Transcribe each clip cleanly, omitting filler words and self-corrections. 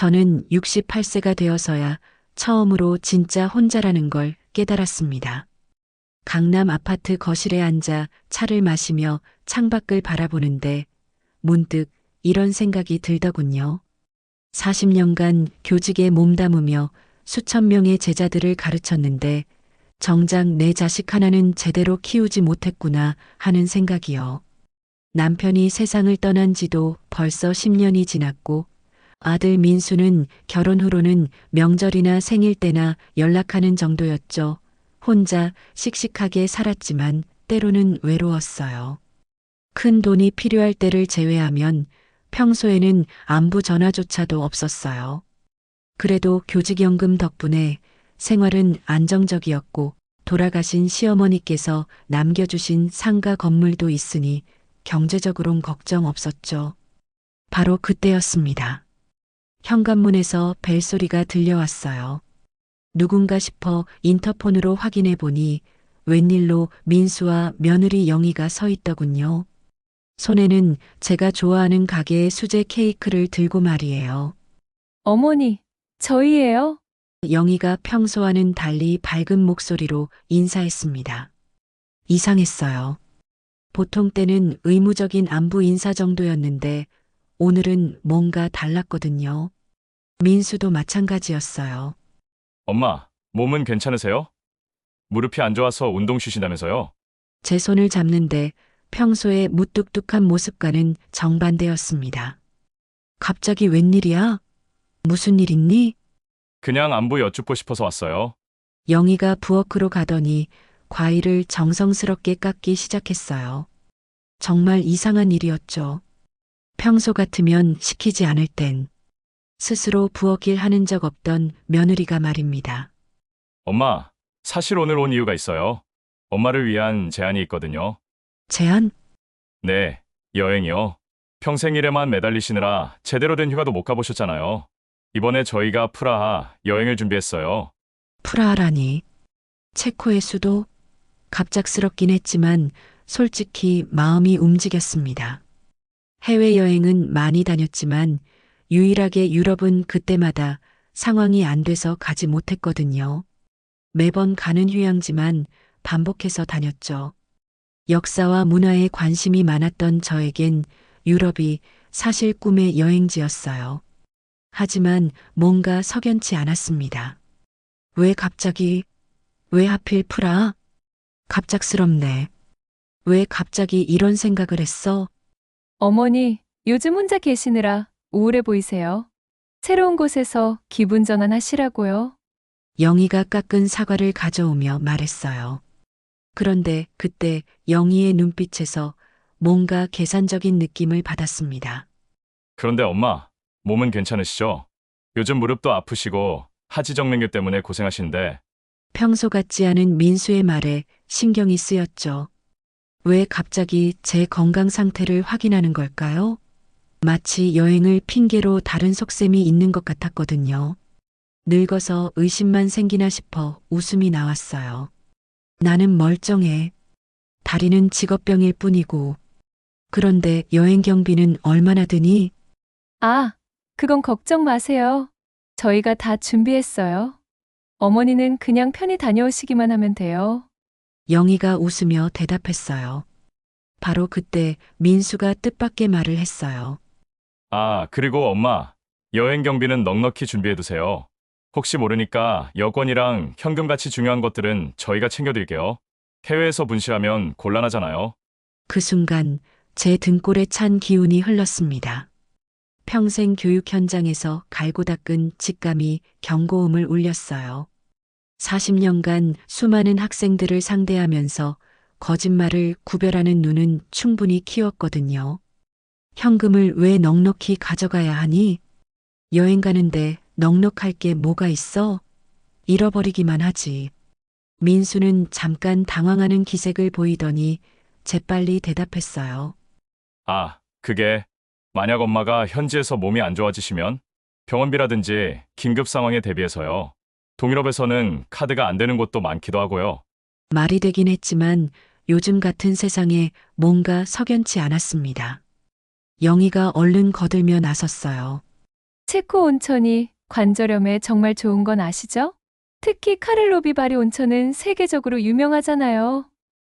저는 68세가 되어서야 처음으로 진짜 혼자라는 걸 깨달았습니다. 강남 아파트 거실에 앉아 차를 마시며 창밖을 바라보는데 문득 이런 생각이 들더군요. 40년간 교직에 몸담으며 수천 명의 제자들을 가르쳤는데 정작 내 자식 하나는 제대로 키우지 못했구나 하는 생각이요. 남편이 세상을 떠난 지도 벌써 10년이 지났고 아들 민수는 결혼 후로는 명절이나 생일 때나 연락하는 정도였죠. 혼자 씩씩하게 살았지만 때로는 외로웠어요. 큰 돈이 필요할 때를 제외하면 평소에는 안부 전화조차도 없었어요. 그래도 교직연금 덕분에 생활은 안정적이었고 돌아가신 시어머니께서 남겨주신 상가 건물도 있으니 경제적으론 걱정 없었죠. 바로 그때였습니다. 현관문에서 벨소리가 들려왔어요. 누군가 싶어 인터폰으로 확인해 보니 웬일로 민수와 며느리 영희가 서 있더군요. 손에는 제가 좋아하는 가게의 수제 케이크를 들고 말이에요. 어머니, 저희예요? 영희가 평소와는 달리 밝은 목소리로 인사했습니다. 이상했어요. 보통 때는 의무적인 안부 인사 정도였는데 오늘은 뭔가 달랐거든요. 민수도 마찬가지였어요. 엄마, 몸은 괜찮으세요? 무릎이 안 좋아서 운동 쉬신다면서요? 제 손을 잡는데 평소의 무뚝뚝한 모습과는 정반대였습니다. 갑자기 웬일이야? 무슨 일 있니? 그냥 안부 여쭙고 싶어서 왔어요. 영희가 부엌으로 가더니 과일을 정성스럽게 깎기 시작했어요. 정말 이상한 일이었죠. 평소 같으면 시키지 않을 땐 스스로 부엌일 하는 적 없던 며느리가 말입니다. 엄마, 사실 오늘 온 이유가 있어요. 엄마를 위한 제안이 있거든요. 제안? 네, 여행이요. 평생 일에만 매달리시느라 제대로 된 휴가도 못 가보셨잖아요. 이번에 저희가 프라하 여행을 준비했어요. 프라하라니. 체코의 수도? 갑작스럽긴 했지만 솔직히 마음이 움직였습니다. 해외여행은 많이 다녔지만 유일하게 유럽은 그때마다 상황이 안 돼서 가지 못했거든요. 매번 가는 휴양지만 반복해서 다녔죠. 역사와 문화에 관심이 많았던 저에겐 유럽이 사실 꿈의 여행지였어요. 하지만 뭔가 석연치 않았습니다. 왜 갑자기, 왜 하필 프라하? 갑작스럽네. 왜 갑자기 이런 생각을 했어? 어머니, 요즘 혼자 계시느라 우울해 보이세요. 새로운 곳에서 기분 전환하시라고요. 영희가 깎은 사과를 가져오며 말했어요. 그런데 그때 영희의 눈빛에서 뭔가 계산적인 느낌을 받았습니다. 그런데 엄마, 몸은 괜찮으시죠? 요즘 무릎도 아프시고 하지정맥류 때문에 고생하시는데 평소 같지 않은 민수의 말에 신경이 쓰였죠. 왜 갑자기 제 건강 상태를 확인하는 걸까요? 마치 여행을 핑계로 다른 속셈이 있는 것 같았거든요. 늙어서 의심만 생기나 싶어 웃음이 나왔어요. 나는 멀쩡해. 다리는 직업병일 뿐이고. 그런데 여행 경비는 얼마나 드니? 아, 그건 걱정 마세요. 저희가 다 준비했어요. 어머니는 그냥 편히 다녀오시기만 하면 돼요. 영희가 웃으며 대답했어요. 바로 그때 민수가 뜻밖의 말을 했어요. 아, 그리고 엄마, 여행 경비는 넉넉히 준비해두세요. 혹시 모르니까 여권이랑 현금같이 중요한 것들은 저희가 챙겨드릴게요. 해외에서 분실하면 곤란하잖아요. 그 순간 제 등골에 찬 기운이 흘렀습니다. 평생 교육 현장에서 갈고 닦은 직감이 경고음을 울렸어요. 40년간 수많은 학생들을 상대하면서 거짓말을 구별하는 눈은 충분히 키웠거든요. 현금을 왜 넉넉히 가져가야 하니? 여행 가는데 넉넉할 게 뭐가 있어? 잃어버리기만 하지. 민수는 잠깐 당황하는 기색을 보이더니 재빨리 대답했어요. 아, 그게 만약 엄마가 현지에서 몸이 안 좋아지시면 병원비라든지 긴급 상황에 대비해서요. 동유럽에서는 카드가 안 되는 곳도 많기도 하고요. 말이 되긴 했지만 요즘 같은 세상에 뭔가 석연치 않았습니다. 영희가 얼른 거들며 나섰어요. 체코 온천이 관절염에 정말 좋은 건 아시죠? 특히 카를로비 바리 온천은 세계적으로 유명하잖아요.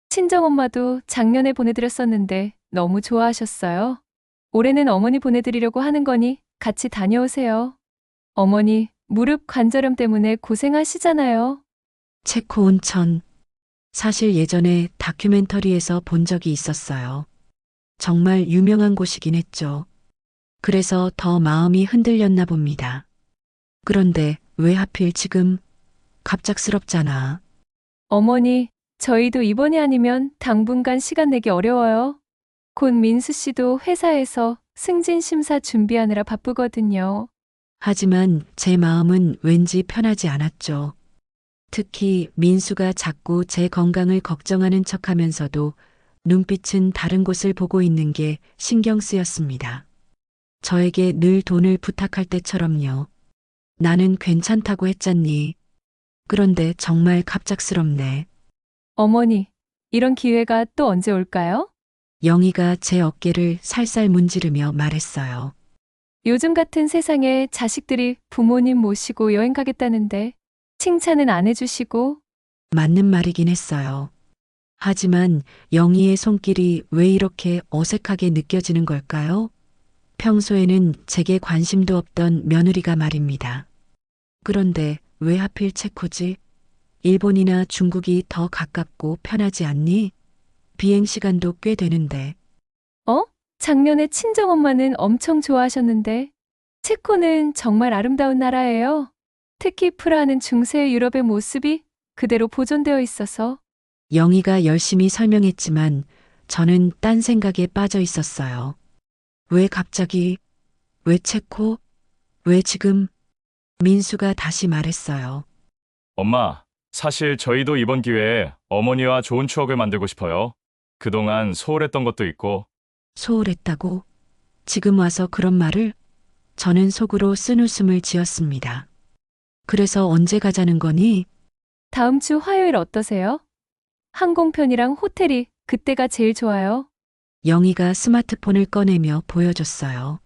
친정엄마도 작년에 보내드렸었는데 너무 좋아하셨어요. 올해는 어머니 보내드리려고 하는 거니 같이 다녀오세요. 어머니, 무릎 관절염 때문에 고생하시잖아요. 체코 온천. 사실 예전에 다큐멘터리에서 본 적이 있었어요. 정말 유명한 곳이긴 했죠. 그래서 더 마음이 흔들렸나 봅니다. 그런데 왜 하필 지금? 갑작스럽잖아. 어머니, 저희도 이번이 아니면 당분간 시간 내기 어려워요. 곧 민수 씨도 회사에서 승진 심사 준비하느라 바쁘거든요. 하지만 제 마음은 왠지 편하지 않았죠. 특히 민수가 자꾸 제 건강을 걱정하는 척 하면서도 눈빛은 다른 곳을 보고 있는 게 신경 쓰였습니다. 저에게 늘 돈을 부탁할 때처럼요. 나는 괜찮다고 했잖니. 그런데 정말 갑작스럽네. 어머니, 이런 기회가 또 언제 올까요? 영희가 제 어깨를 살살 문지르며 말했어요. 요즘 같은 세상에 자식들이 부모님 모시고 여행 가겠다는데 칭찬은 안 해주시고. 맞는 말이긴 했어요. 하지만 영희의 손길이 왜 이렇게 어색하게 느껴지는 걸까요? 평소에는 제게 관심도 없던 며느리가 말입니다. 그런데 왜 하필 체코지? 일본이나 중국이 더 가깝고 편하지 않니? 비행 시간도 꽤 되는데. 작년에 친정엄마는 엄청 좋아하셨는데 체코는 정말 아름다운 나라예요. 특히 프라하는 중세 유럽의 모습이 그대로 보존되어 있어서. 영희가 열심히 설명했지만 저는 딴 생각에 빠져 있었어요. 왜 갑자기? 왜 체코? 왜 지금? 민수가 다시 말했어요. 엄마, 사실 저희도 이번 기회에 어머니와 좋은 추억을 만들고 싶어요. 그동안 소홀했던 것도 있고. 소홀했다고? 지금 와서 그런 말을? 저는 속으로 쓴웃음을 지었습니다. 그래서 언제 가자는 거니? 다음 주 화요일 어떠세요? 항공편이랑 호텔이 그때가 제일 좋아요. 영희가 스마트폰을 꺼내며 보여줬어요.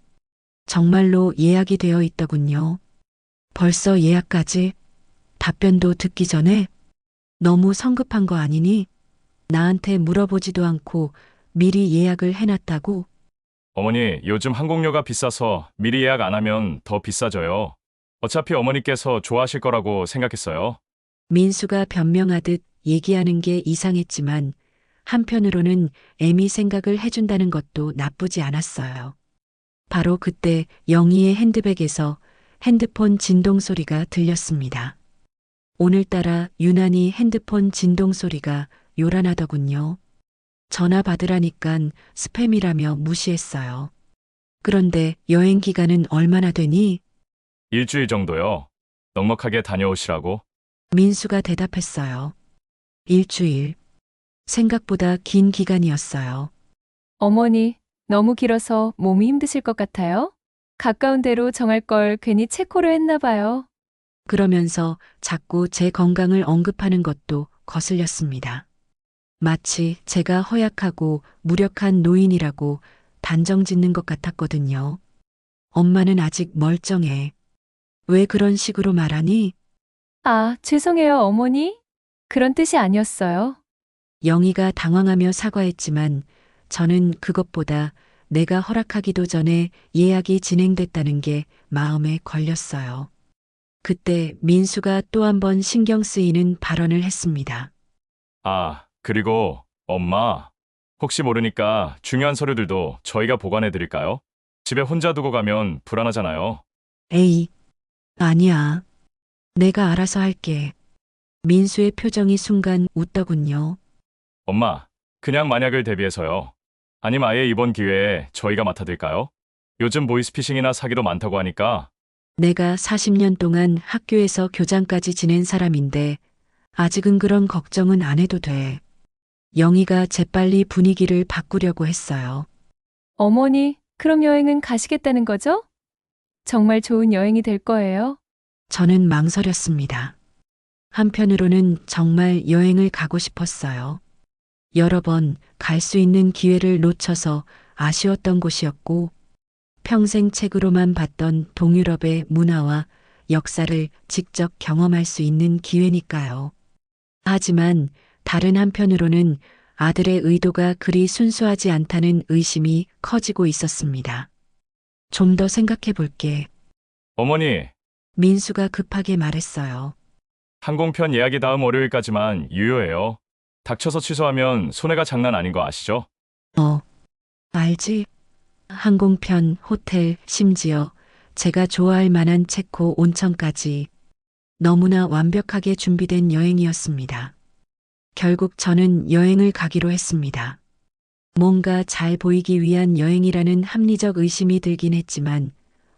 정말로 예약이 되어 있더군요. 벌써 예약까지? 답변도 듣기 전에? 너무 성급한 거 아니니? 나한테 물어보지도 않고 미리 예약을 해놨다고? 어머니, 요즘 항공료가 비싸서 미리 예약 안 하면 더 비싸져요. 어차피 어머니께서 좋아하실 거라고 생각했어요. 민수가 변명하듯 얘기하는 게 이상했지만 한편으로는 애미 생각을 해준다는 것도 나쁘지 않았어요. 바로 그때 영희의 핸드백에서 핸드폰 진동 소리가 들렸습니다. 오늘따라 유난히 핸드폰 진동 소리가 요란하더군요. 전화 받으라니깐 스팸이라며 무시했어요. 그런데 여행 기간은 얼마나 되니? 일주일 정도요. 넉넉하게 다녀오시라고. 민수가 대답했어요. 일주일. 생각보다 긴 기간이었어요. 어머니, 너무 길어서 몸이 힘드실 것 같아요? 가까운 데로 정할 걸 괜히 체코로 했나 봐요. 그러면서 자꾸 제 건강을 언급하는 것도 거슬렸습니다. 마치 제가 허약하고 무력한 노인이라고 단정 짓는 것 같았거든요. 엄마는 아직 멀쩡해. 왜 그런 식으로 말하니? 아, 죄송해요, 어머니. 그런 뜻이 아니었어요. 영희가 당황하며 사과했지만 저는 그것보다 내가 허락하기도 전에 예약이 진행됐다는 게 마음에 걸렸어요. 그때 민수가 또 한 번 신경 쓰이는 발언을 했습니다. 아, 그리고 엄마, 혹시 모르니까 중요한 서류들도 저희가 보관해 드릴까요? 집에 혼자 두고 가면 불안하잖아요. 에이, 아니야. 내가 알아서 할게. 민수의 표정이 순간 웃더군요. 엄마, 그냥 만약을 대비해서요. 아니면 아예 이번 기회에 저희가 맡아드릴까요? 요즘 보이스피싱이나 사기도 많다고 하니까. 내가 40년 동안 학교에서 교장까지 지낸 사람인데 아직은 그런 걱정은 안 해도 돼. 영희가 재빨리 분위기를 바꾸려고 했어요. 어머니, 그럼 여행은 가시겠다는 거죠? 정말 좋은 여행이 될 거예요. 저는 망설였습니다. 한편으로는 정말 여행을 가고 싶었어요. 여러 번 갈 수 있는 기회를 놓쳐서 아쉬웠던 곳이었고 평생 책으로만 봤던 동유럽의 문화와 역사를 직접 경험할 수 있는 기회니까요. 하지만 다른 한편으로는 아들의 의도가 그리 순수하지 않다는 의심이 커지고 있었습니다. 좀 더 생각해 볼게. 어머니, 민수가 급하게 말했어요. 항공편 예약이 다음 월요일까지만 유효해요. 닥쳐서 취소하면 손해가 장난 아닌 거 아시죠? 알지? 항공편, 호텔, 심지어 제가 좋아할 만한 체코 온천까지 너무나 완벽하게 준비된 여행이었습니다. 결국 저는 여행을 가기로 했습니다. 뭔가 잘 보이기 위한 여행이라는 합리적 의심이 들긴 했지만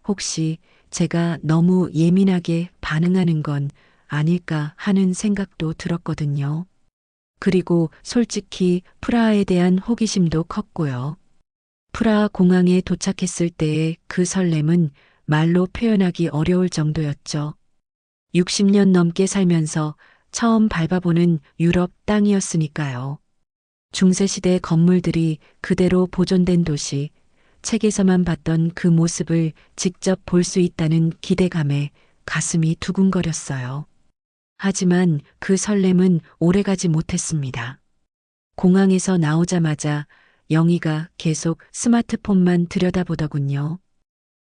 혹시 제가 너무 예민하게 반응하는 건 아닐까 하는 생각도 들었거든요. 그리고 솔직히 프라하에 대한 호기심도 컸고요. 프라하 공항에 도착했을 때의 그 설렘은 말로 표현하기 어려울 정도였죠. 60년 넘게 살면서 처음 밟아보는 유럽 땅이었으니까요. 중세시대 건물들이 그대로 보존된 도시, 책에서만 봤던 그 모습을 직접 볼 수 있다는 기대감에 가슴이 두근거렸어요. 하지만 그 설렘은 오래가지 못했습니다. 공항에서 나오자마자 영희가 계속 스마트폰만 들여다보더군요.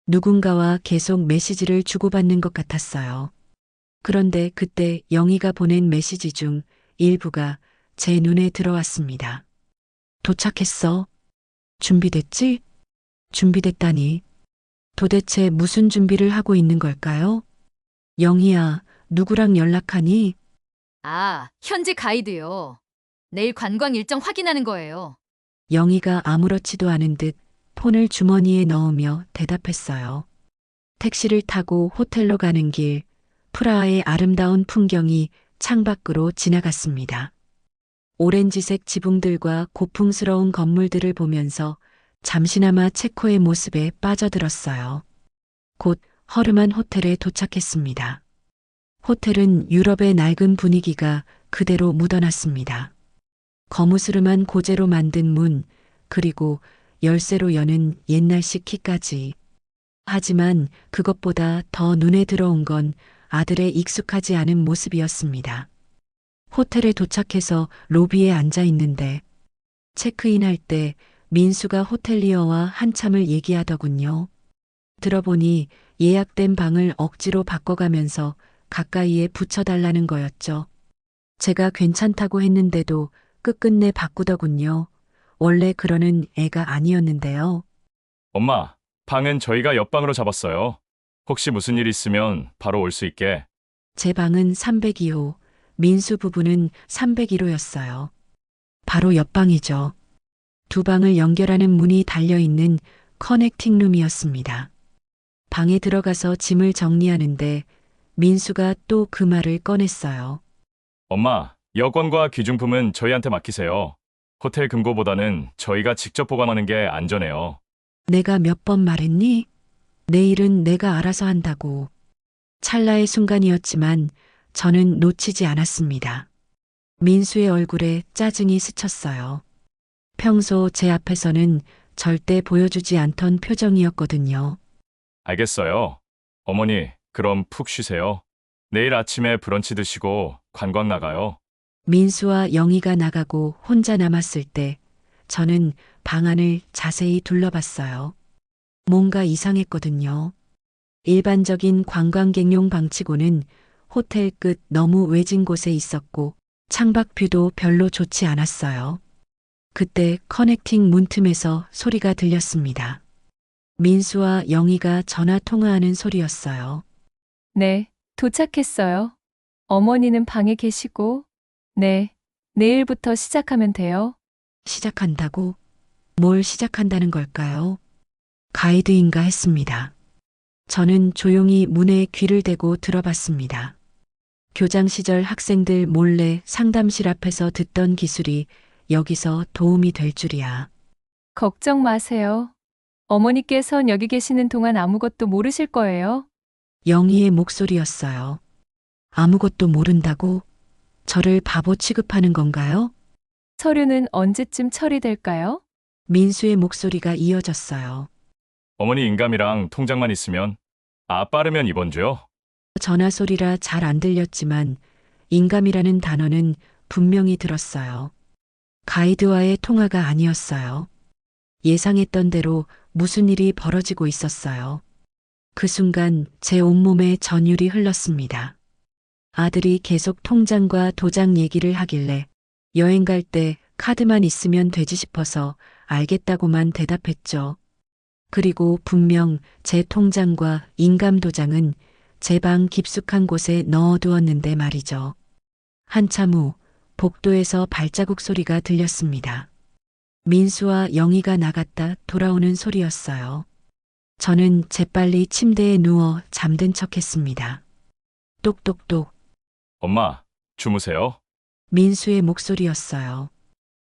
누군가와 계속 메시지를 주고받는 것 같았어요. 그런데 그때 영희가 보낸 메시지 중 일부가 제 눈에 들어왔습니다. 도착했어. 준비됐지? 준비됐다니. 도대체 무슨 준비를 하고 있는 걸까요? 영희야, 누구랑 연락하니? 아, 현지 가이드요. 내일 관광 일정 확인하는 거예요. 영희가 아무렇지도 않은 듯 폰을 주머니에 넣으며 대답했어요. 택시를 타고 호텔로 가는 길, 프라하의 아름다운 풍경이 창밖으로 지나갔습니다. 오렌지색 지붕들과 고풍스러운 건물들을 보면서 잠시나마 체코의 모습에 빠져들었어요. 곧 허름한 호텔에 도착했습니다. 호텔은 유럽의 낡은 분위기가 그대로 묻어났습니다. 거무스름한 고재로 만든 문, 그리고 열쇠로 여는 옛날식 키까지. 하지만 그것보다 더 눈에 들어온 건 아들의 익숙하지 않은 모습이었습니다. 호텔에 도착해서 로비에 앉아 있는데 체크인할 때 민수가 호텔리어와 한참을 얘기하더군요. 들어보니 예약된 방을 억지로 바꿔가면서 가까이에 붙여달라는 거였죠. 제가 괜찮다고 했는데도 끝끝내 바꾸더군요. 원래 그러는 애가 아니었는데요. 엄마, 방은 저희가 옆방으로 잡았어요. 혹시 무슨 일 있으면 바로 올 수 있게. 제 방은 302호, 민수 부부는 301호였어요. 바로 옆방이죠. 두 방을 연결하는 문이 달려있는 커넥팅 룸이었습니다. 방에 들어가서 짐을 정리하는데 민수가 또 그 말을 꺼냈어요. 엄마, 여권과 귀중품은 저희한테 맡기세요. 호텔 금고보다는 저희가 직접 보관하는 게 안전해요. 내가 몇 번 말했니? 내일은 내가 알아서 한다고. 찰나의 순간이었지만 저는 놓치지 않았습니다. 민수의 얼굴에 짜증이 스쳤어요. 평소 제 앞에서는 절대 보여주지 않던 표정이었거든요. 알겠어요. 어머니, 그럼 푹 쉬세요. 내일 아침에 브런치 드시고 관광 나가요. 민수와 영희가 나가고 혼자 남았을 때 저는 방 안을 자세히 둘러봤어요. 뭔가 이상했거든요. 일반적인 관광객용 방치고는 호텔 끝 너무 외진 곳에 있었고 창밖 뷰도 별로 좋지 않았어요. 그때 커넥팅 문틈에서 소리가 들렸습니다. 민수와 영희가 전화 통화하는 소리였어요. 네, 도착했어요. 어머니는 방에 계시고, 네, 내일부터 시작하면 돼요. 시작한다고? 뭘 시작한다는 걸까요? 가이드인가 했습니다. 저는 조용히 문에 귀를 대고 들어봤습니다. 교장 시절 학생들 몰래 상담실 앞에서 듣던 기술이 여기서 도움이 될 줄이야. 걱정 마세요. 어머니께선 여기 계시는 동안 아무것도 모르실 거예요. 영희의 목소리였어요. 아무것도 모른다고? 저를 바보 취급하는 건가요? 서류는 언제쯤 처리될까요? 민수의 목소리가 이어졌어요. 어머니 인감이랑 통장만 있으면, 빠르면 이번 주요? 전화 소리라 잘 안 들렸지만 인감이라는 단어는 분명히 들었어요. 가이드와의 통화가 아니었어요. 예상했던 대로 무슨 일이 벌어지고 있었어요. 그 순간 제 온몸에 전율이 흘렀습니다. 아들이 계속 통장과 도장 얘기를 하길래 여행 갈 때 카드만 있으면 되지 싶어서 알겠다고만 대답했죠. 그리고 분명 제 통장과 인감 도장은 제 방 깊숙한 곳에 넣어두었는데 말이죠. 한참 후 복도에서 발자국 소리가 들렸습니다. 민수와 영희가 나갔다 돌아오는 소리였어요. 저는 재빨리 침대에 누워 잠든 척했습니다. 똑똑똑. 엄마, 주무세요? 민수의 목소리였어요.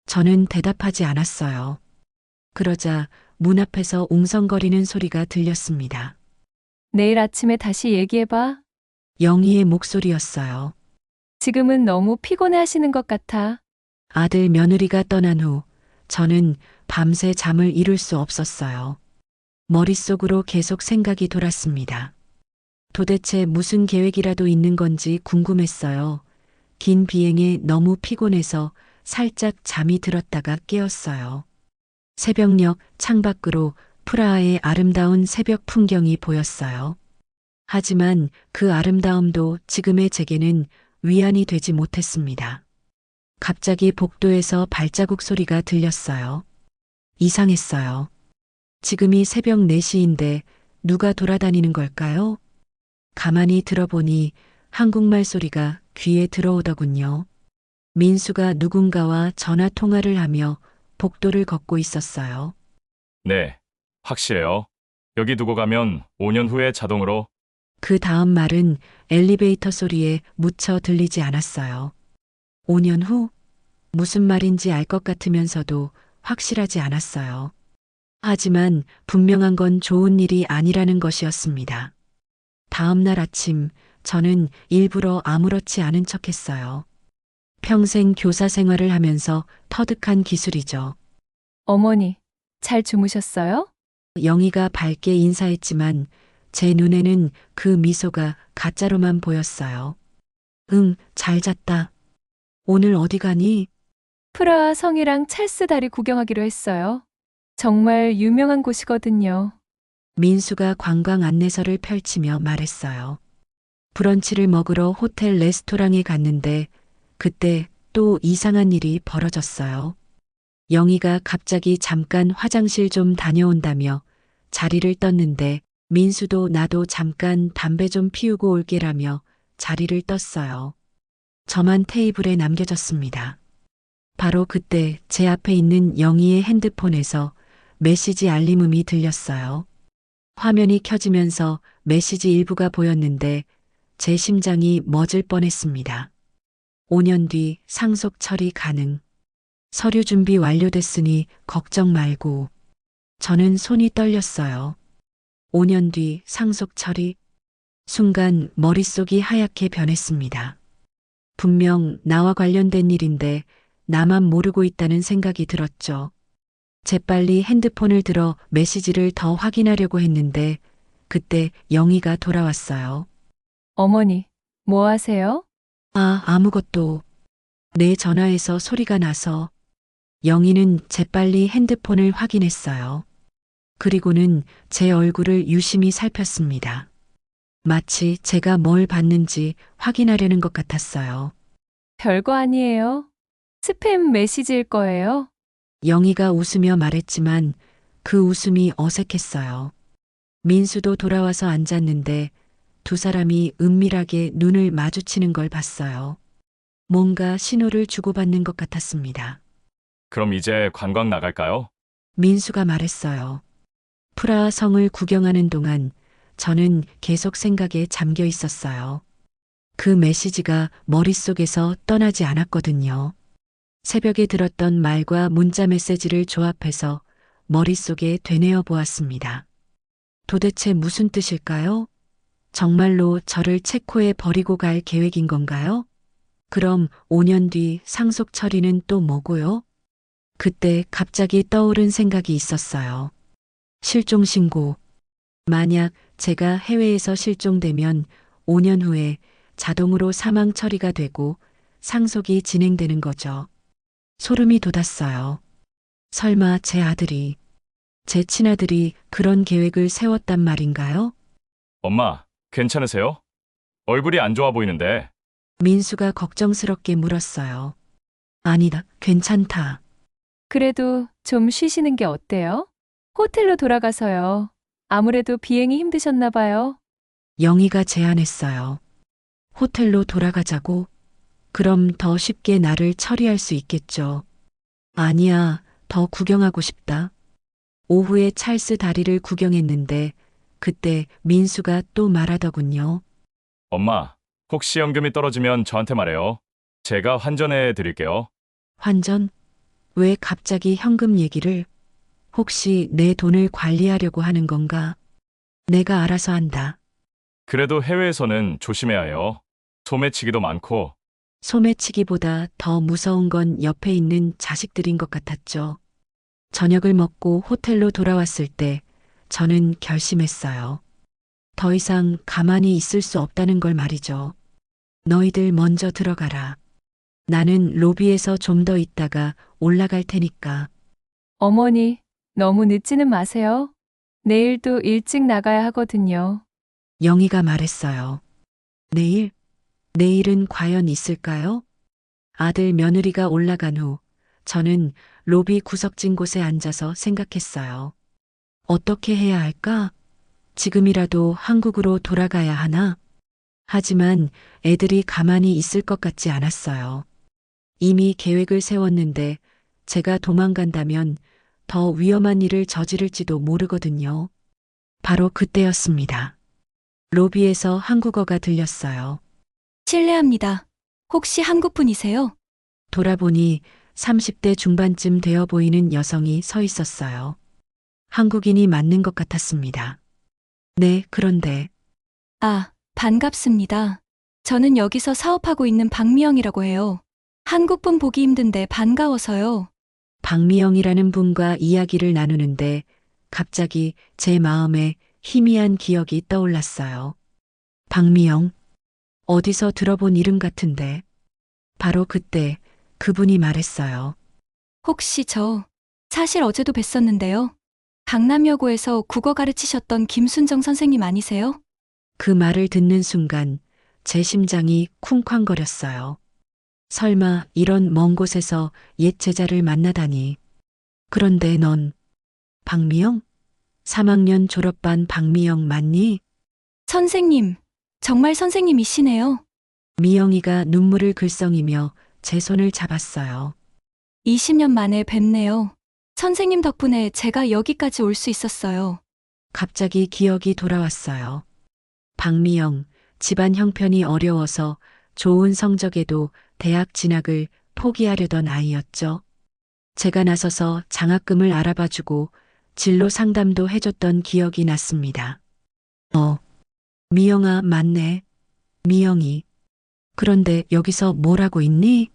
저는 대답하지 않았어요. 그러자 문 앞에서 웅성거리는 소리가 들렸습니다. 내일 아침에 다시 얘기해봐. 영희의 목소리였어요. 지금은 너무 피곤해 하시는 것 같아. 아들 며느리가 떠난 후 저는 밤새 잠을 이룰 수 없었어요. 머릿속으로 계속 생각이 돌았습니다. 도대체 무슨 계획이라도 있는 건지 궁금했어요. 긴 비행에 너무 피곤해서 살짝 잠이 들었다가 깨었어요. 새벽녘 창밖으로 프라하의 아름다운 새벽 풍경이 보였어요. 하지만 그 아름다움도 지금의 제게는 위안이 되지 못했습니다. 갑자기 복도에서 발자국 소리가 들렸어요. 이상했어요. 지금이 새벽 4시인데 누가 돌아다니는 걸까요? 가만히 들어보니 한국말 소리가 귀에 들어오더군요. 민수가 누군가와 전화 통화를 하며 복도를 걷고 있었어요. 네, 확실해요. 여기 두고 가면 5년 후에 자동으로. 그 다음 말은 엘리베이터 소리에 묻혀 들리지 않았어요. 5년 후? 무슨 말인지 알 것 같으면서도 확실하지 않았어요. 하지만 분명한 건 좋은 일이 아니라는 것이었습니다. 다음 날 아침 저는 일부러 아무렇지 않은 척했어요. 평생 교사 생활을 하면서 터득한 기술이죠. 어머니, 잘 주무셨어요? 영희가 밝게 인사했지만 제 눈에는 그 미소가 가짜로만 보였어요. 응, 잘 잤다. 오늘 어디 가니? 프라하 성이랑 찰스 다리 구경하기로 했어요. 정말 유명한 곳이거든요. 민수가 관광 안내서를 펼치며 말했어요. 브런치를 먹으러 호텔 레스토랑에 갔는데 그때 또 이상한 일이 벌어졌어요. 영희가 갑자기 잠깐 화장실 좀 다녀온다며 자리를 떴는데 민수도 나도 잠깐 담배 좀 피우고 올게라며 자리를 떴어요. 저만 테이블에 남겨졌습니다. 바로 그때 제 앞에 있는 영희의 핸드폰에서 메시지 알림음이 들렸어요. 화면이 켜지면서 메시지 일부가 보였는데 제 심장이 멎을 뻔했습니다. 5년 뒤 상속 처리 가능. 서류 준비 완료됐으니 걱정 말고. 저는 손이 떨렸어요. 5년 뒤 상속 처리. 순간 머릿속이 하얗게 변했습니다. 분명 나와 관련된 일인데 나만 모르고 있다는 생각이 들었죠. 재빨리 핸드폰을 들어 메시지를 더 확인하려고 했는데 그때 영희가 돌아왔어요. 어머니, 뭐 하세요? 아무것도. 내 전화에서 소리가 나서. 영희는 재빨리 핸드폰을 확인했어요. 그리고는 제 얼굴을 유심히 살폈습니다. 마치 제가 뭘 봤는지 확인하려는 것 같았어요. 별거 아니에요. 스팸 메시지일 거예요. 영희가 웃으며 말했지만 그 웃음이 어색했어요. 민수도 돌아와서 앉았는데 두 사람이 은밀하게 눈을 마주치는 걸 봤어요. 뭔가 신호를 주고받는 것 같았습니다. 그럼 이제 관광 나갈까요? 민수가 말했어요. 프라하 성을 구경하는 동안 저는 계속 생각에 잠겨 있었어요. 그 메시지가 머릿속에서 떠나지 않았거든요. 새벽에 들었던 말과 문자 메시지를 조합해서 머릿속에 되뇌어 보았습니다. 도대체 무슨 뜻일까요? 정말로 저를 체코에 버리고 갈 계획인 건가요? 그럼 5년 뒤 상속 처리는 또 뭐고요? 그때 갑자기 떠오른 생각이 있었어요. 실종 신고. 만약 제가 해외에서 실종되면 5년 후에 자동으로 사망 처리가 되고 상속이 진행되는 거죠. 소름이 돋았어요. 설마 제 아들이, 제 친아들이 그런 계획을 세웠단 말인가요? 엄마, 괜찮으세요? 얼굴이 안 좋아 보이는데. 민수가 걱정스럽게 물었어요. 아니다, 괜찮다. 그래도 좀 쉬시는 게 어때요? 호텔로 돌아가서요. 아무래도 비행이 힘드셨나 봐요. 영희가 제안했어요. 호텔로 돌아가자고? 그럼 더 쉽게 나를 처리할 수 있겠죠. 아니야, 더 구경하고 싶다. 오후에 찰스 다리를 구경했는데 그때 민수가 또 말하더군요. 엄마, 혹시 연금이 떨어지면 저한테 말해요. 제가 환전해 드릴게요. 환전? 왜 갑자기 현금 얘기를? 혹시 내 돈을 관리하려고 하는 건가? 내가 알아서 한다. 그래도 해외에서는 조심해야 해요. 소매치기도 많고. 소매치기보다 더 무서운 건 옆에 있는 자식들인 것 같았죠. 저녁을 먹고 호텔로 돌아왔을 때 저는 결심했어요. 더 이상 가만히 있을 수 없다는 걸 말이죠. 너희들 먼저 들어가라. 나는 로비에서 좀 더 있다가 올라갈 테니까. 어머니, 너무 늦지는 마세요. 내일도 일찍 나가야 하거든요. 영희가 말했어요. 내일? 내일은 과연 있을까요? 아들 며느리가 올라간 후 저는 로비 구석진 곳에 앉아서 생각했어요. 어떻게 해야 할까? 지금이라도 한국으로 돌아가야 하나? 하지만 애들이 가만히 있을 것 같지 않았어요. 이미 계획을 세웠는데 제가 도망간다면 더 위험한 일을 저지를지도 모르거든요. 바로 그때였습니다. 로비에서 한국어가 들렸어요. 실례합니다. 혹시 한국분이세요? 돌아보니 30대 중반쯤 되어 보이는 여성이 서 있었어요. 한국인이 맞는 것 같았습니다. 네, 그런데 아, 반갑습니다. 저는 여기서 사업하고 있는 박미영이라고 해요. 한국분 보기 힘든데 반가워서요. 박미영이라는 분과 이야기를 나누는데 갑자기 제 마음에 희미한 기억이 떠올랐어요. 박미영, 어디서 들어본 이름 같은데. 바로 그때 그분이 말했어요. 혹시 사실 어제도 뵀었는데요. 강남여고에서 국어 가르치셨던 김순정 선생님 아니세요? 그 말을 듣는 순간 제 심장이 쿵쾅거렸어요. 설마 이런 먼 곳에서 옛 제자를 만나다니. 그런데 넌 박미영? 3학년 졸업반 박미영 맞니? 선생님, 정말 선생님이시네요. 미영이가 눈물을 글썽이며 제 손을 잡았어요. 20년 만에 뵙네요. 선생님 덕분에 제가 여기까지 올 수 있었어요. 갑자기 기억이 돌아왔어요. 박미영, 집안 형편이 어려워서 좋은 성적에도 대학 진학을 포기하려던 아이였죠. 제가 나서서 장학금을 알아봐주고 진로 상담도 해줬던 기억이 났습니다. 미영아, 맞네. 미영이. 그런데 여기서 뭘 하고 있니?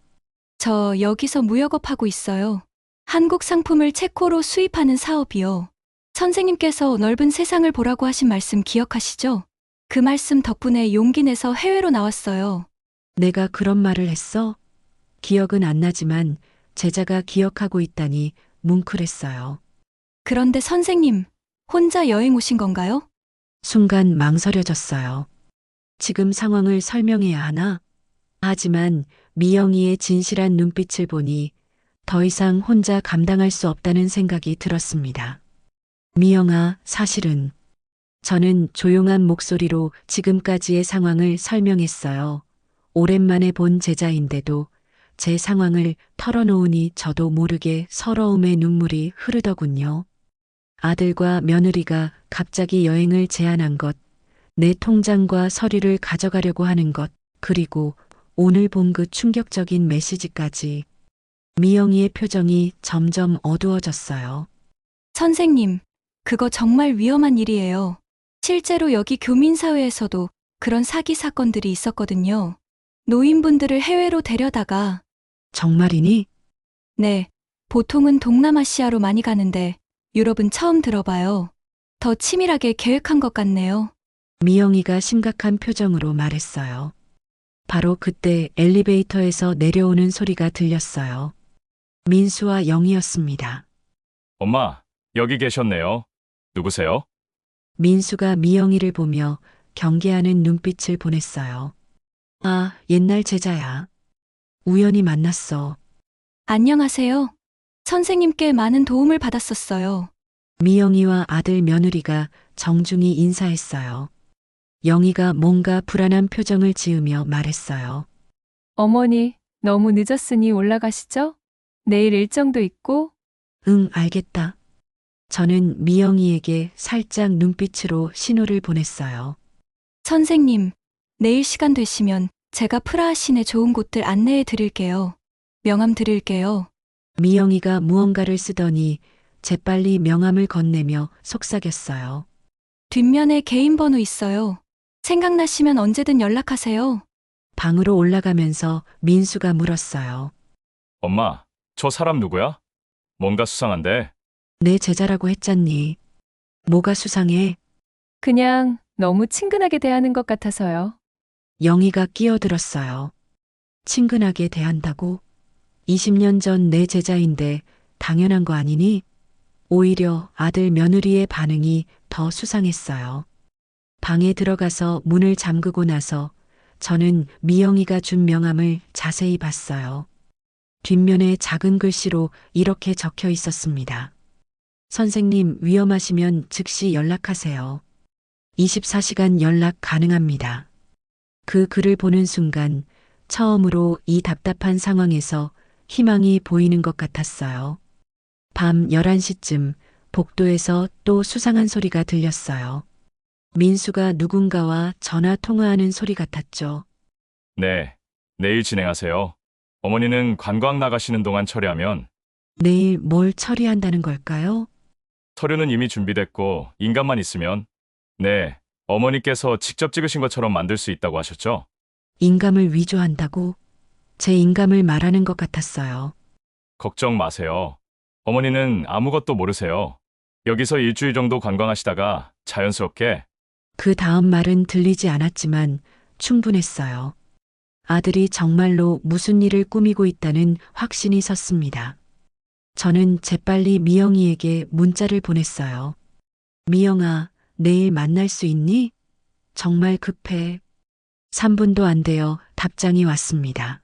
저 여기서 무역업하고 있어요. 한국 상품을 체코로 수입하는 사업이요. 선생님께서 넓은 세상을 보라고 하신 말씀 기억하시죠? 그 말씀 덕분에 용기 내서 해외로 나왔어요. 내가 그런 말을 했어? 기억은 안 나지만 제자가 기억하고 있다니 뭉클했어요. 그런데 선생님, 혼자 여행 오신 건가요? 순간 망설여졌어요. 지금 상황을 설명해야 하나? 하지만 미영이의 진실한 눈빛을 보니 더 이상 혼자 감당할 수 없다는 생각이 들었습니다. 미영아, 사실은 저는 조용한 목소리로 지금까지의 상황을 설명했어요. 오랜만에 본 제자인데도 제 상황을 털어놓으니 저도 모르게 서러움의 눈물이 흐르더군요. 아들과 며느리가 갑자기 여행을 제안한 것, 내 통장과 서류를 가져가려고 하는 것, 그리고 오늘 본 그 충격적인 메시지까지. 미영이의 표정이 점점 어두워졌어요. 선생님, 그거 정말 위험한 일이에요. 실제로 여기 교민사회에서도 그런 사기 사건들이 있었거든요. 노인분들을 해외로 데려다가, 정말이니? 네, 보통은 동남아시아로 많이 가는데 유럽은 처음 들어봐요. 더 치밀하게 계획한 것 같네요. 미영이가 심각한 표정으로 말했어요. 바로 그때 엘리베이터에서 내려오는 소리가 들렸어요. 민수와 영이었습니다. 엄마, 여기 계셨네요. 누구세요? 민수가 미영이를 보며 경계하는 눈빛을 보냈어요. 아, 옛날 제자야. 우연히 만났어. 안녕하세요. 선생님께 많은 도움을 받았었어요. 미영이와 아들 며느리가 정중히 인사했어요. 영희가 뭔가 불안한 표정을 지으며 말했어요. 어머니, 너무 늦었으니 올라가시죠? 내일 일정도 있고. 응, 알겠다. 저는 미영이에게 살짝 눈빛으로 신호를 보냈어요. 선생님, 내일 시간 되시면 제가 프라하 시내 좋은 곳들 안내해 드릴게요. 명함 드릴게요. 미영이가 무언가를 쓰더니 재빨리 명함을 건네며 속삭였어요. 뒷면에 개인 번호 있어요. 생각나시면 언제든 연락하세요. 방으로 올라가면서 민수가 물었어요. 엄마, 저 사람 누구야? 뭔가 수상한데. 내 제자라고 했잖니. 뭐가 수상해? 그냥 너무 친근하게 대하는 것 같아서요. 영희가 끼어들었어요. 친근하게 대한다고? 20년 전 내 제자인데 당연한 거 아니니? 오히려 아들 며느리의 반응이 더 수상했어요. 방에 들어가서 문을 잠그고 나서 저는 미영이가 준 명함을 자세히 봤어요. 뒷면에 작은 글씨로 이렇게 적혀 있었습니다. 선생님 위험하시면 즉시 연락하세요. 24시간 연락 가능합니다. 그 글을 보는 순간 처음으로 이 답답한 상황에서 희망이 보이는 것 같았어요. 밤 11시쯤 복도에서 또 수상한 소리가 들렸어요. 민수가 누군가와 전화 통화하는 소리 같았죠. 네, 내일 진행하세요. 어머니는 관광 나가시는 동안 처리하면 내일 뭘 처리한다는 걸까요? 서류는 이미 준비됐고 인감만 있으면 네, 어머니께서 직접 찍으신 것처럼 만들 수 있다고 하셨죠? 인감을 위조한다고? 제 인감을 말하는 것 같았어요. 걱정 마세요. 어머니는 아무것도 모르세요. 여기서 일주일 정도 관광하시다가 자연스럽게 그 다음 말은 들리지 않았지만 충분했어요. 아들이 정말로 무슨 일을 꾸미고 있다는 확신이 섰습니다. 저는 재빨리 미영이에게 문자를 보냈어요. 미영아, 내일 만날 수 있니? 정말 급해. 3분도 안 되어 답장이 왔습니다.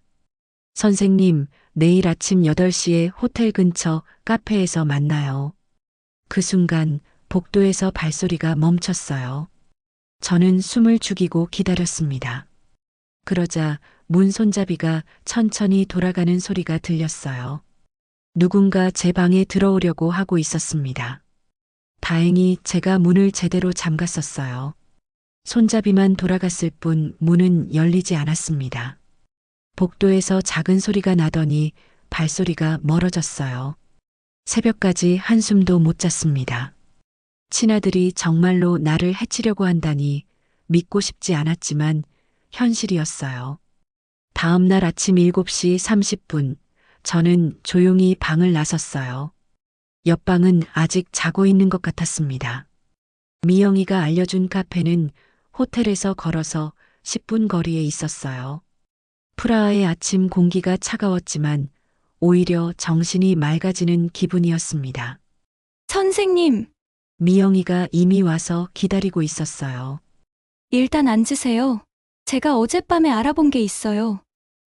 선생님, 내일 아침 8시에 호텔 근처 카페에서 만나요. 그 순간 복도에서 발소리가 멈췄어요. 저는 숨을 죽이고 기다렸습니다. 그러자 문 손잡이가 천천히 돌아가는 소리가 들렸어요. 누군가 제 방에 들어오려고 하고 있었습니다. 다행히 제가 문을 제대로 잠갔었어요. 손잡이만 돌아갔을 뿐 문은 열리지 않았습니다. 복도에서 작은 소리가 나더니 발소리가 멀어졌어요. 새벽까지 한숨도 못 잤습니다. 친아들이 정말로 나를 해치려고 한다니 믿고 싶지 않았지만 현실이었어요. 다음 날 아침 7시 30분, 저는 조용히 방을 나섰어요. 옆방은 아직 자고 있는 것 같았습니다. 미영이가 알려준 카페는 호텔에서 걸어서 10분 거리에 있었어요. 프라하의 아침 공기가 차가웠지만 오히려 정신이 맑아지는 기분이었습니다. 선생님, 미영이가 이미 와서 기다리고 있었어요. 일단 앉으세요. 제가 어젯밤에 알아본 게 있어요.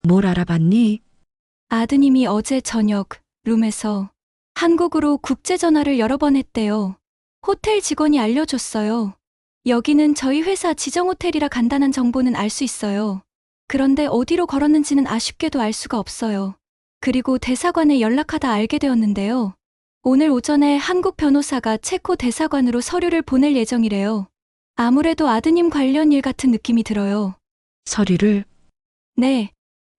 뭘 알아봤니? 아드님이 어제 저녁 룸에서 한국으로 국제전화를 여러 번 했대요. 호텔 직원이 알려줬어요. 여기는 저희 회사 지정호텔이라 간단한 정보는 알 수 있어요. 그런데 어디로 걸었는지는 아쉽게도 알 수가 없어요. 그리고 대사관에 연락하다 알게 되었는데요. 오늘 오전에 한국 변호사가 체코 대사관으로 서류를 보낼 예정이래요. 아무래도 아드님 관련 일 같은 느낌이 들어요. 서류를? 네.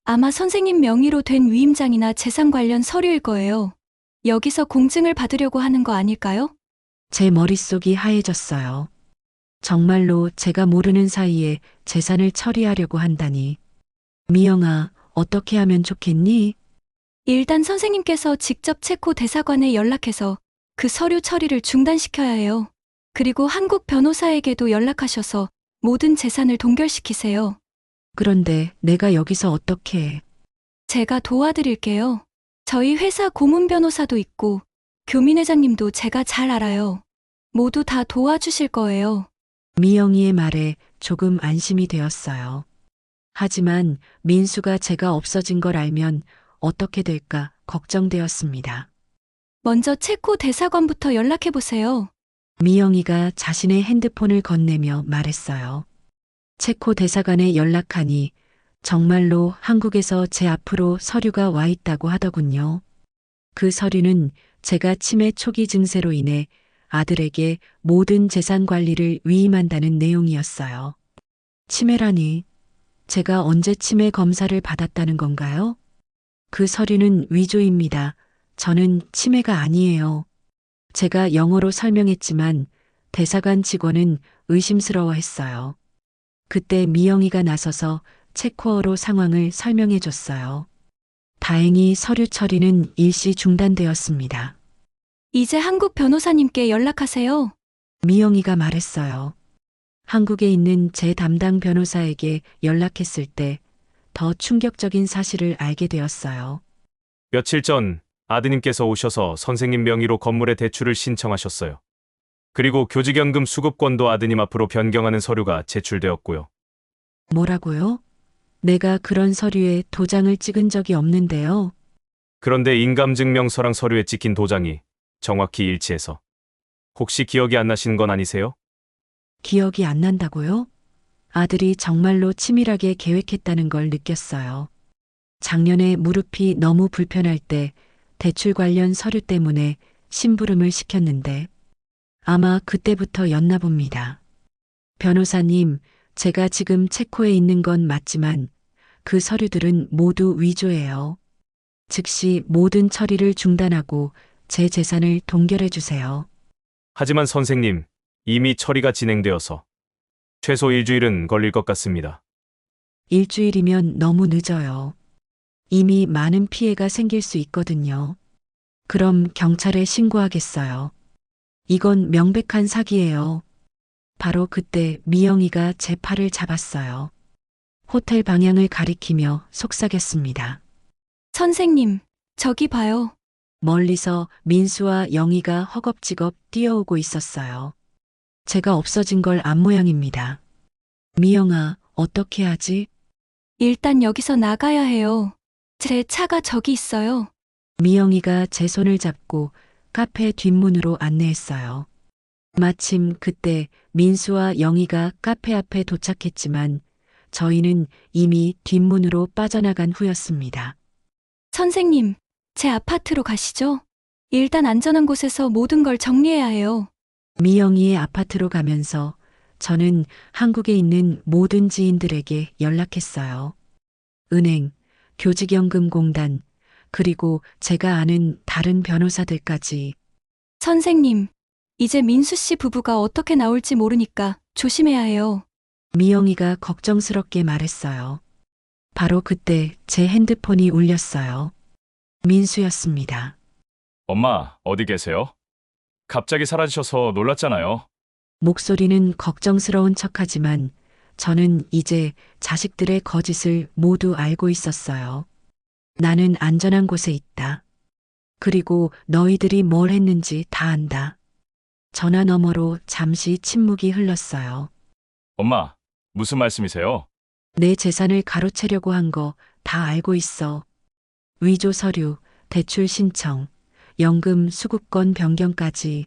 아마 선생님 명의로 된 위임장이나 재산 관련 서류일 거예요. 여기서 공증을 받으려고 하는 거 아닐까요? 제 머릿속이 하얘졌어요. 정말로 제가 모르는 사이에 재산을 처리하려고 한다니. 미영아, 어떻게 하면 좋겠니? 일단 선생님께서 직접 체코 대사관에 연락해서 그 서류 처리를 중단시켜야 해요. 그리고 한국 변호사에게도 연락하셔서 모든 재산을 동결시키세요. 그런데 내가 여기서 어떻게 해? 제가 도와드릴게요. 저희 회사 고문 변호사도 있고 교민 회장님도 제가 잘 알아요. 모두 다 도와주실 거예요. 미영이의 말에 조금 안심이 되었어요. 하지만 민수가 제가 없어진 걸 알면 어떻게 될까 걱정되었습니다. 먼저 체코 대사관부터 연락해 보세요. 미영이가 자신의 핸드폰을 건네며 말했어요. 체코 대사관에 연락하니 정말로 한국에서 제 앞으로 서류가 와 있다고 하더군요. 그 서류는 제가 치매 초기 증세로 인해 아들에게 모든 재산 관리를 위임한다는 내용이었어요. 치매라니, 제가 언제 치매 검사를 받았다는 건가요? 그 서류는 위조입니다. 저는 치매가 아니에요. 제가 영어로 설명했지만 대사관 직원은 의심스러워했어요. 그때 미영이가 나서서 체코어로 상황을 설명해 줬어요. 다행히 서류 처리는 일시 중단되었습니다. 이제 한국 변호사님께 연락하세요. 미영이가 말했어요. 한국에 있는 제 담당 변호사에게 연락했을 때 더 충격적인 사실을 알게 되었어요. 며칠 전 아드님께서 오셔서 선생님 명의로 건물의 대출을 신청하셨어요. 그리고 교직연금 수급권도 아드님 앞으로 변경하는 서류가 제출되었고요. 뭐라고요? 내가 그런 서류에 도장을 찍은 적이 없는데요. 그런데 인감증명서랑 서류에 찍힌 도장이 정확히 일치해서 혹시 기억이 안 나시는 건 아니세요? 기억이 안 난다고요? 아들이 정말로 치밀하게 계획했다는 걸 느꼈어요. 작년에 무릎이 너무 불편할 때 대출 관련 서류 때문에 심부름을 시켰는데 아마 그때부터였나 봅니다. 변호사님, 제가 지금 체코에 있는 건 맞지만 그 서류들은 모두 위조예요. 즉시 모든 처리를 중단하고 제 재산을 동결해 주세요. 하지만 선생님, 이미 처리가 진행되어서 최소 일주일은 걸릴 것 같습니다. 일주일이면 너무 늦어요. 이미 많은 피해가 생길 수 있거든요. 그럼 경찰에 신고하겠어요. 이건 명백한 사기예요. 바로 그때 미영이가 제 팔을 잡았어요. 호텔 방향을 가리키며 속삭였습니다. 선생님, 저기 봐요. 멀리서 민수와 영희가 허겁지겁 뛰어오고 있었어요. 제가 없어진 걸 안 모양입니다. 미영아, 어떻게 하지? 일단 여기서 나가야 해요. 제 차가 저기 있어요. 미영이가 제 손을 잡고 카페 뒷문으로 안내했어요. 마침 그때 민수와 영희가 카페 앞에 도착했지만 저희는 이미 뒷문으로 빠져나간 후였습니다. 선생님, 제 아파트로 가시죠. 일단 안전한 곳에서 모든 걸 정리해야 해요. 미영이의 아파트로 가면서 저는 한국에 있는 모든 지인들에게 연락했어요. 은행, 교직연금공단, 그리고 제가 아는 다른 변호사들까지. 선생님, 이제 민수 씨 부부가 어떻게 나올지 모르니까 조심해야 해요. 미영이가 걱정스럽게 말했어요. 바로 그때 제 핸드폰이 울렸어요. 민수였습니다. 엄마, 어디 계세요? 갑자기 사라지셔서 놀랐잖아요. 목소리는 걱정스러운 척하지만 저는 이제 자식들의 거짓을 모두 알고 있었어요. 나는 안전한 곳에 있다. 그리고 너희들이 뭘 했는지 다 안다. 전화 너머로 잠시 침묵이 흘렀어요. 엄마, 무슨 말씀이세요? 내 재산을 가로채려고 한 거 다 알고 있어. 위조 서류, 대출 신청, 연금 수급권 변경까지.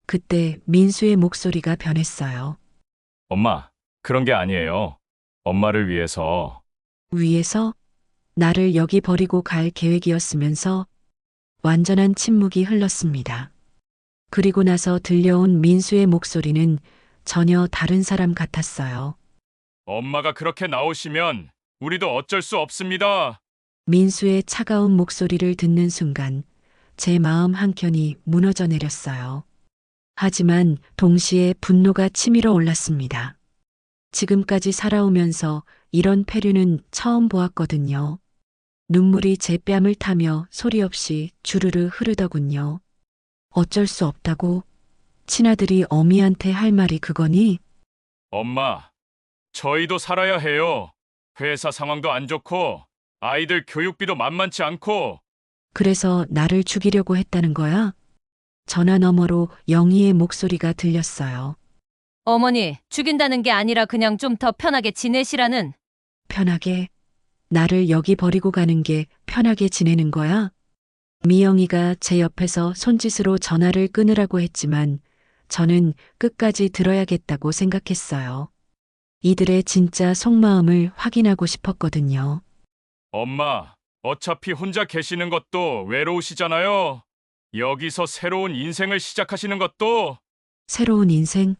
그때 민수의 목소리가 변했어요. 엄마, 그런 게 아니에요. 엄마를 위해서. 위에서 나를 여기 버리고 갈 계획이었으면서 완전한 침묵이 흘렀습니다. 그리고 나서 들려온 민수의 목소리는 전혀 다른 사람 같았어요. 엄마가 그렇게 나오시면 우리도 어쩔 수 없습니다. 민수의 차가운 목소리를 듣는 순간 제 마음 한켠이 무너져 내렸어요. 하지만 동시에 분노가 치밀어 올랐습니다. 지금까지 살아오면서 이런 패류는 처음 보았거든요. 눈물이 제 뺨을 타며 소리 없이 주르르 흐르더군요. 어쩔 수 없다고? 친아들이 어미한테 할 말이 그거니? 엄마, 저희도 살아야 해요. 회사 상황도 안 좋고, 아이들 교육비도 만만치 않고, 그래서 나를 죽이려고 했다는 거야? 전화 너머로 영희의 목소리가 들렸어요. 어머니, 죽인다는 게 아니라 그냥 좀 더 편하게 지내시라는. 편하게? 나를 여기 버리고 가는 게 편하게 지내는 거야? 미영이가 제 옆에서 손짓으로 전화를 끊으라고 했지만 저는 끝까지 들어야겠다고 생각했어요. 이들의 진짜 속마음을 확인하고 싶었거든요. 엄마, 어차피 혼자 계시는 것도 외로우시잖아요. 여기서 새로운 인생을 시작하시는 것도 새로운 인생?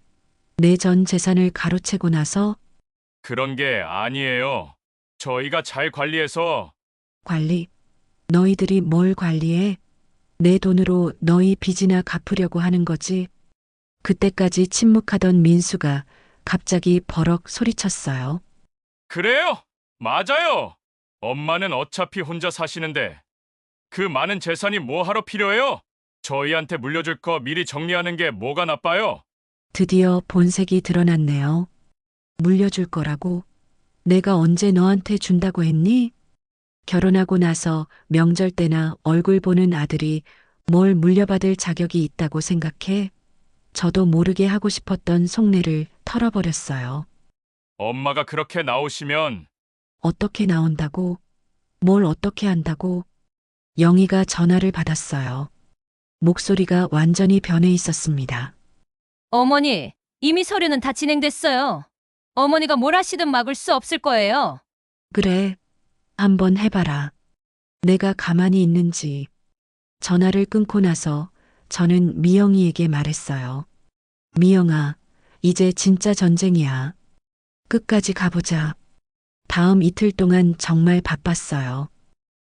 내 전 재산을 가로채고 나서 그런 게 아니에요. 저희가 잘 관리해서 관리? 너희들이 뭘 관리해? 내 돈으로 너희 빚이나 갚으려고 하는 거지. 그때까지 침묵하던 민수가 갑자기 버럭 소리쳤어요. 그래요? 맞아요. 엄마는 어차피 혼자 사시는데 그 많은 재산이 뭐하러 필요해요? 저희한테 물려줄 거 미리 정리하는 게 뭐가 나빠요? 드디어 본색이 드러났네요. 물려줄 거라고? 내가 언제 너한테 준다고 했니? 결혼하고 나서 명절 때나 얼굴 보는 아들이 뭘 물려받을 자격이 있다고 생각해? 저도 모르게 하고 싶었던 속내를 털어버렸어요. 엄마가 그렇게 나오시면 어떻게 나온다고? 뭘 어떻게 한다고? 영희가 전화를 받았어요. 목소리가 완전히 변해 있었습니다. 어머니, 이미 서류는 다 진행됐어요. 어머니가 뭘 하시든 막을 수 없을 거예요. 그래, 한번 해봐라. 내가 가만히 있는지. 전화를 끊고 나서 저는 미영이에게 말했어요. 미영아, 이제 진짜 전쟁이야. 끝까지 가보자. 다음 이틀 동안 정말 바빴어요.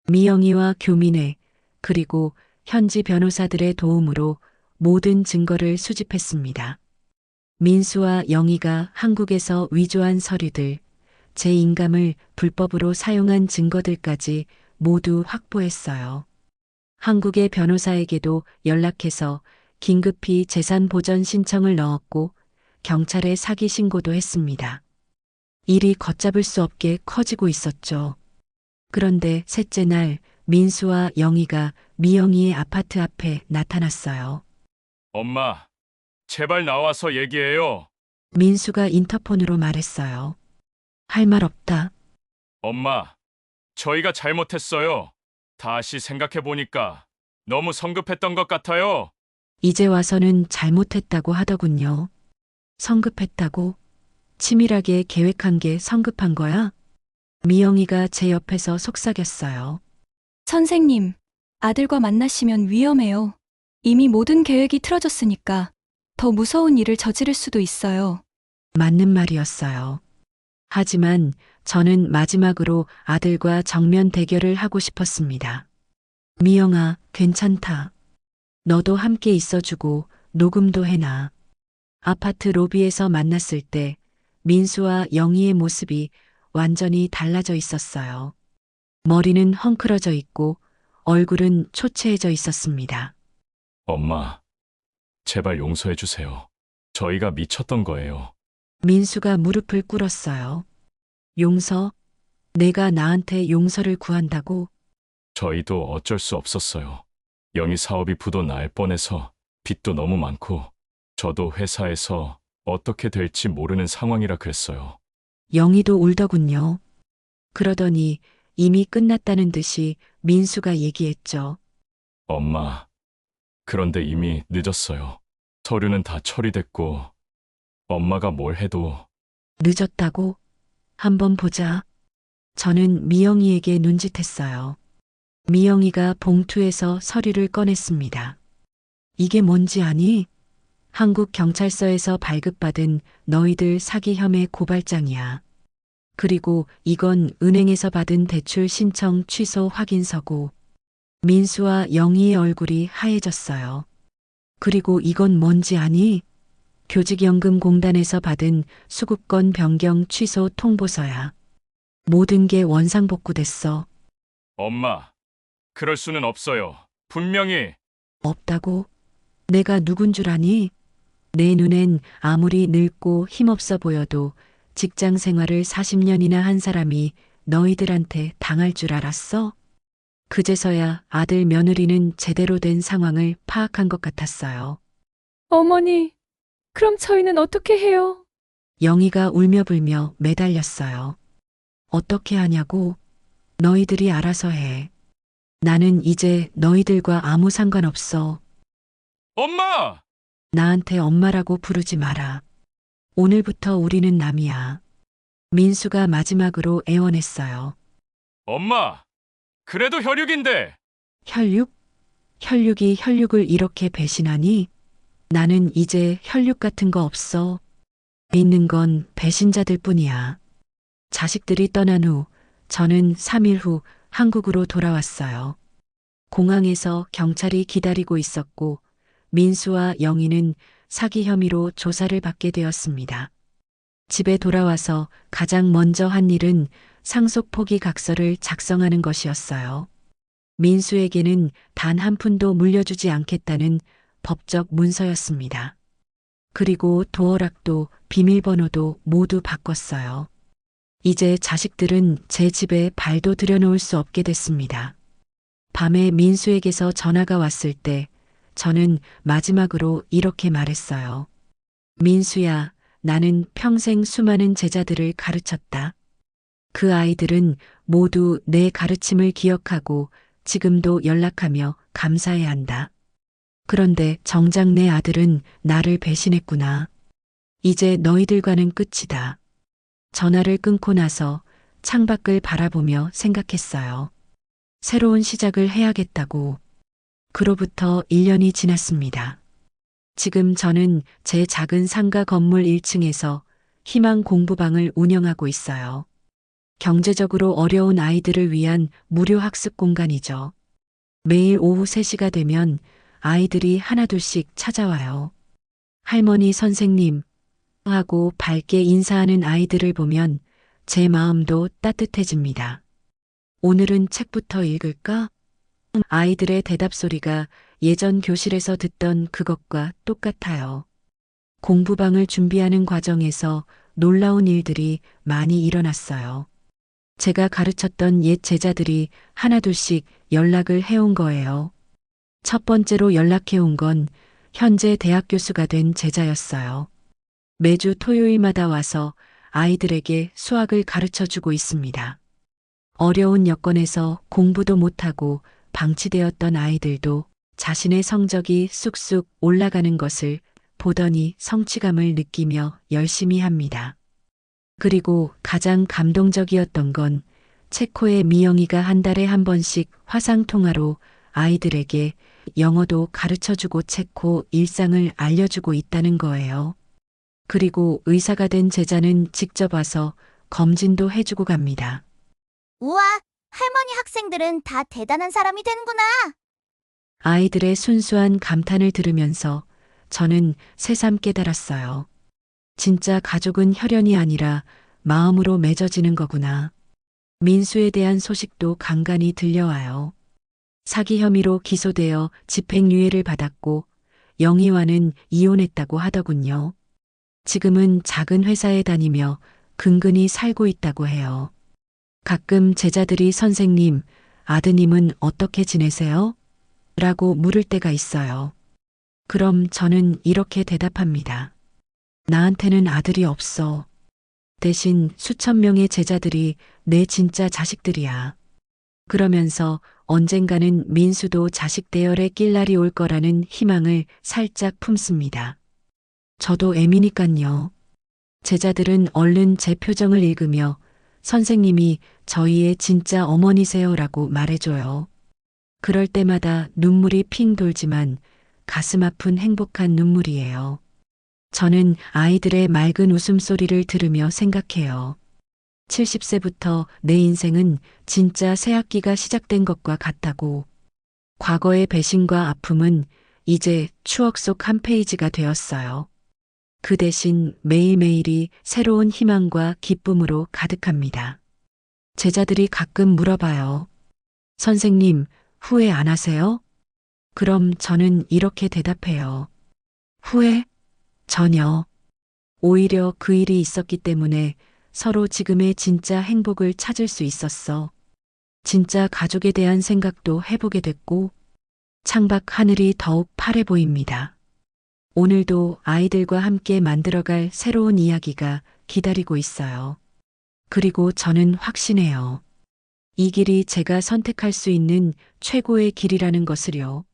미영이와 교민회, 그리고 현지 변호사들의 도움으로 모든 증거를 수집했습니다. 민수와 영희가 한국에서 위조한 서류들, 제 인감을 불법으로 사용한 증거들까지 모두 확보했어요. 한국의 변호사에게도 연락해서 긴급히 재산 보전 신청을 넣었고 경찰에 사기 신고도 했습니다. 일이 걷잡을 수 없게 커지고 있었죠. 그런데 셋째 날 민수와 영희가 미영이의 아파트 앞에 나타났어요. 엄마, 제발 나와서 얘기해요. 민수가 인터폰으로 말했어요. 할 말 없다. 엄마, 저희가 잘못했어요. 다시 생각해 보니까 너무 성급했던 것 같아요. 이제 와서는 잘못했다고 하더군요. 성급했다고? 치밀하게 계획한 게 성급한 거야? 미영이가 제 옆에서 속삭였어요. 선생님, 아들과 만나시면 위험해요. 이미 모든 계획이 틀어졌으니까 더 무서운 일을 저지를 수도 있어요. 맞는 말이었어요. 하지만 저는 마지막으로 아들과 정면 대결을 하고 싶었습니다. 미영아, 괜찮다. 너도 함께 있어주고 녹음도 해놔. 아파트 로비에서 만났을 때 민수와 영희의 모습이 완전히 달라져 있었어요. 머리는 헝클어져 있고 얼굴은 초췌해져 있었습니다. 엄마, 제발 용서해 주세요. 저희가 미쳤던 거예요. 민수가 무릎을 꿇었어요. 용서? 내가 나한테 용서를 구한다고? 저희도 어쩔 수 없었어요. 영희 사업이 부도 날 뻔해서 빚도 너무 많고 저도 회사에서 어떻게 될지 모르는 상황이라 그랬어요. 영희도 울더군요. 그러더니 이미 끝났다는 듯이 민수가 얘기했죠. 엄마, 그런데 이미 늦었어요. 서류는 다 처리됐고 엄마가 뭘 해도 늦었다고? 한번 보자. 저는 미영이에게 눈짓했어요. 미영이가 봉투에서 서류를 꺼냈습니다. 이게 뭔지 아니? 한국 경찰서에서 발급받은 너희들 사기 혐의 고발장이야. 그리고 이건 은행에서 받은 대출 신청 취소 확인서고. 민수와 영희의 얼굴이 하얘졌어요. 그리고 이건 뭔지 아니? 교직연금공단에서 받은 수급권 변경 취소 통보서야. 모든 게 원상복구됐어. 엄마, 그럴 수는 없어요. 분명히 없다고? 내가 누군 줄 아니? 내 눈엔 아무리 늙고 힘없어 보여도 직장 생활을 40년이나 한 사람이 너희들한테 당할 줄 알았어? 그제서야 아들 며느리는 제대로 된 상황을 파악한 것 같았어요. 어머니, 그럼 저희는 어떻게 해요? 영희가 울며 불며 매달렸어요. 어떻게 하냐고? 너희들이 알아서 해. 나는 이제 너희들과 아무 상관없어. 엄마! 나한테 엄마라고 부르지 마라. 오늘부터 우리는 남이야. 민수가 마지막으로 애원했어요. 엄마! 그래도 혈육인데! 혈육? 혈육이 혈육을 이렇게 배신하니? 나는 이제 혈육 같은 거 없어. 있는 건 배신자들 뿐이야. 자식들이 떠난 후 저는 3일 후 한국으로 돌아왔어요. 공항에서 경찰이 기다리고 있었고 민수와 영희는 사기 혐의로 조사를 받게 되었습니다. 집에 돌아와서 가장 먼저 한 일은 상속 포기 각서를 작성하는 것이었어요. 민수에게는 단 한 푼도 물려주지 않겠다는 법적 문서였습니다. 그리고 도어락도 비밀번호도 모두 바꿨어요. 이제 자식들은 제 집에 발도 들여놓을 수 없게 됐습니다. 밤에 민수에게서 전화가 왔을 때 저는 마지막으로 이렇게 말했어요. 민수야, 나는 평생 수많은 제자들을 가르쳤다. 그 아이들은 모두 내 가르침을 기억하고 지금도 연락하며 감사해야 한다. 그런데 정작 내 아들은 나를 배신했구나. 이제 너희들과는 끝이다. 전화를 끊고 나서 창밖을 바라보며 생각했어요. 새로운 시작을 해야겠다고. 그로부터 1년이 지났습니다. 지금 저는 제 작은 상가 건물 1층에서 희망 공부방을 운영하고 있어요. 경제적으로 어려운 아이들을 위한 무료 학습 공간이죠. 매일 오후 3시가 되면 아이들이 하나둘씩 찾아와요. 할머니 선생님 하고 밝게 인사하는 아이들을 보면 제 마음도 따뜻해집니다. 오늘은 책부터 읽을까? 아이들의 대답 소리가 예전 교실에서 듣던 그것과 똑같아요. 공부방을 준비하는 과정에서 놀라운 일들이 많이 일어났어요. 제가 가르쳤던 옛 제자들이 하나둘씩 연락을 해온 거예요. 첫 번째로 연락해온 건 현재 대학 교수가 된 제자였어요. 매주 토요일마다 와서 아이들에게 수학을 가르쳐 주고 있습니다. 어려운 여건에서 공부도 못하고 방치되었던 아이들도 자신의 성적이 쑥쑥 올라가는 것을 보더니 성취감을 느끼며 열심히 합니다. 그리고 가장 감동적이었던 건 체코의 미영이가 한 달에 한 번씩 화상통화로 아이들에게 영어도 가르쳐주고 체코 일상을 알려주고 있다는 거예요. 그리고 의사가 된 제자는 직접 와서 검진도 해주고 갑니다. 우와, 할머니 학생들은 다 대단한 사람이 되는구나. 아이들의 순수한 감탄을 들으면서 저는 새삼 깨달았어요. 진짜 가족은 혈연이 아니라 마음으로 맺어지는 거구나. 민수에 대한 소식도 간간히 들려와요. 사기 혐의로 기소되어 집행유예를 받았고 영희와는 이혼했다고 하더군요. 지금은 작은 회사에 다니며 근근히 살고 있다고 해요. 가끔 제자들이 선생님, 아드님은 어떻게 지내세요? 라고 물을 때가 있어요. 그럼 저는 이렇게 대답합니다. 나한테는 아들이 없어. 대신 수천 명의 제자들이 내 진짜 자식들이야. 그러면서 언젠가는 민수도 자식 대열에 낄 날이 올 거라는 희망을 살짝 품습니다. 저도 애미니깐요. 제자들은 얼른 제 표정을 읽으며 선생님이 저희의 진짜 어머니세요라고 말해줘요. 그럴 때마다 눈물이 핑 돌지만 가슴 아픈 행복한 눈물이에요. 저는 아이들의 맑은 웃음소리를 들으며 생각해요. 70세부터 내 인생은 진짜 새 학기가 시작된 것과 같다고. 과거의 배신과 아픔은 이제 추억 속 한 페이지가 되었어요. 그 대신 매일매일이 새로운 희망과 기쁨으로 가득합니다. 제자들이 가끔 물어봐요. 선생님, 후회 안 하세요? 그럼 저는 이렇게 대답해요. 후회? 전혀. 오히려 그 일이 있었기 때문에 서로 지금의 진짜 행복을 찾을 수 있었어. 진짜 가족에 대한 생각도 해보게 됐고, 창밖 하늘이 더욱 파래 보입니다. 오늘도 아이들과 함께 만들어갈 새로운 이야기가 기다리고 있어요. 그리고 저는 확신해요. 이 길이 제가 선택할 수 있는 최고의 길이라는 것을요.